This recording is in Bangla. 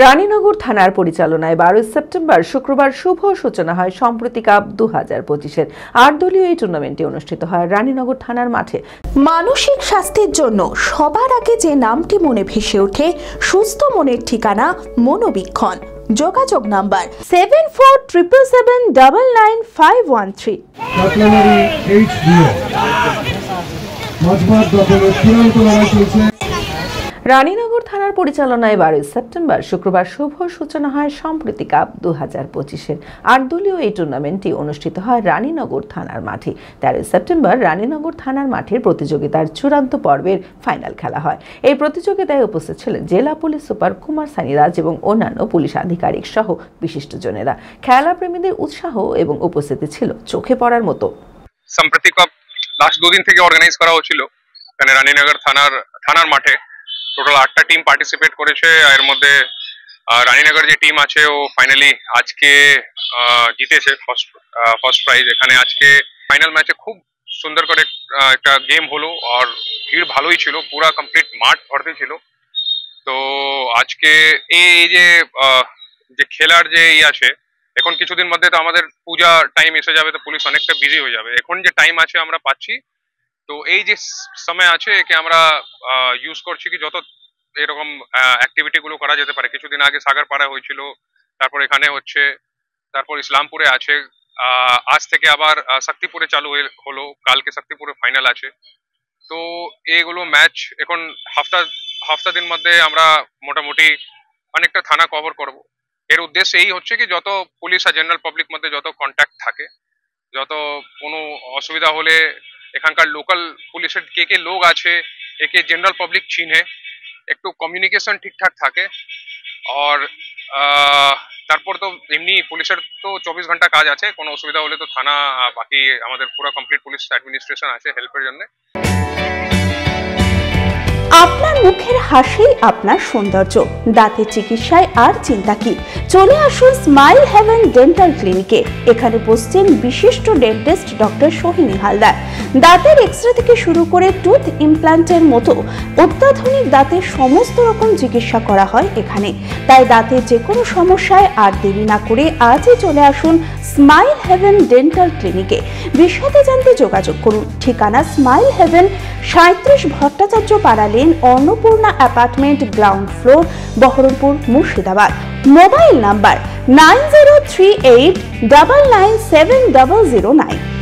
রানীনগর থানার পরিচালনায় 12 সেপ্টেম্বর শুক্রবার শুভ সূচনা হয় সম্প্রতি কাপ 2025-এর 8 দলীয় এই টুর্নামেন্টটি অনুষ্ঠিত হয় রানীনগর থানার মাঠে। মানসিক স্বাস্থ্যের জন্য সবার আগে যে নামটি মনে ভেসে ওঠে সুস্থ মনের ঠিকানা মনোবীক্ষণ। যোগাযোগ নাম্বার 7477999513। রানীনগর থানার পরিচালনায় 12 সেপ্টেম্বর শুক্রবার শুভ সূচনা হয় সম্প্রতি কাপ 2025-এর 8 দলীয় এই টুর্নামেন্টটি অনুষ্ঠিত হয় রানীনগর থানার মাঠে। 13 সেপ্টেম্বর রানীনগর থানার মাঠের প্রতিযোগিতার চূড়ান্ত পর্বের ফাইনাল খেলা হয়। এই প্রতিযোগিতায় উপস্থিত ছিলেন জেলা পুলিশ সুপার কুমার সানিরাজ এবং অন্যান্য পুলিশ আধিকারিক সহ বিশিষ্টজনেরা। খেলা প্রেমীদের উৎসাহ এবং উপস্থিতি ছিল চোখে পড়ার মতো। সম্প্রতি কাপ লাস্ট 2 দিন থেকে অর্গানাইজ করা হচ্ছিল এখানে রানীনগর থানার মাঠে। টোটাল 8টা টিম পার্টিসিপেট করেছে। এর মধ্যে রানীনগর যে টিম আছে ও ফাইনালি আজকে জিতেছে ফার্স্ট প্রাইজ। এখানে আজকে ফাইনাল ম্যাচে খুব সুন্দর করে একটা গেম হলো আর ভিড় ভালোই ছিল, পুরা কমপ্লিট মাঠ ভর্তি ছিল। তো আজকে এই যে খেলার যে আছে, এখন কিছুদিন মধ্যে তো আমাদের পূজা টাইম এসে যাবে, তো পুলিশ অনেকটা বিজি হয়ে যাবে। এখন যে টাইম আছে আমরা পাচ্ছি, তো এই যে সময় আছে একে আমরা ইউজ করছি কি যত এরকম অ্যাক্টিভিটি গুলো করা যেতে পারে। কিছুদিন আগে সাগরপাড়া হয়েছিল, তারপর এখানে হচ্ছে, তারপর ইসলামপুরে আছে, আজ থেকে আবার শক্তিপুরে চালু হলো, কালকে শক্তিপুরে ফাইনাল আছে। তো এইগুলো ম্যাচ এখন হাফতা দিন মধ্যে আমরা মোটামুটি অনেকটা থানা কভার করব। এর উদ্দেশ্য এই হচ্ছে কি যত পুলিশ আর জেনারেল পাবলিক মধ্যে যত কন্ট্যাক্ট থাকে, যত কোনো অসুবিধা হলে এখানকার লোকাল পুলিশের কে লোক আছে একে জেনারেল পাবলিক চিনে, একটু কমিউনিকেশন ঠিকঠাক থাকে। আর তারপর তো এমনি পুলিশের তো 24 ঘন্টা কাজ আছে, কোনো অসুবিধা হলে তো থানা বাকি আমাদের পুরো কমপ্লিট পুলিশ অ্যাডমিনিস্ট্রেশন আছে হেল্পের জন্য। আপনার মুখের হাসি আপনার সৌন্দর্য, দাঁতের চিকিৎসায় আর চিন্তা কি? চলে আসুন স্মাইল হেভেন ডেন্টাল ক্লিনিকে। এখানে বসছেন বিশিষ্ট ডেন্টিস্ট ডক্টর সোহিনী হালদার। দাঁতের এক্সরে থেকে শুরু করে টুথ ইমপ্ল্যান্টের মতো অত্যাধুনিক দাঁতের সমস্ত রকম চিকিৎসা করা হয় এখানে। তাই দাঁতের যে কোনো সমস্যায় আর দেরি না করে আজই চলে আসুন স্মাইল হেভেন ডেন্টাল ক্লিনিকে। বিশদে জানতে যোগাযোগ করুন। ঠিকানা স্মাইল হেভেন, 37 ভট্টাচার্য পাড়া lane, Annapurna apartment, ground floor, Baharampur, Murshidabad. Mobile number 9038997009।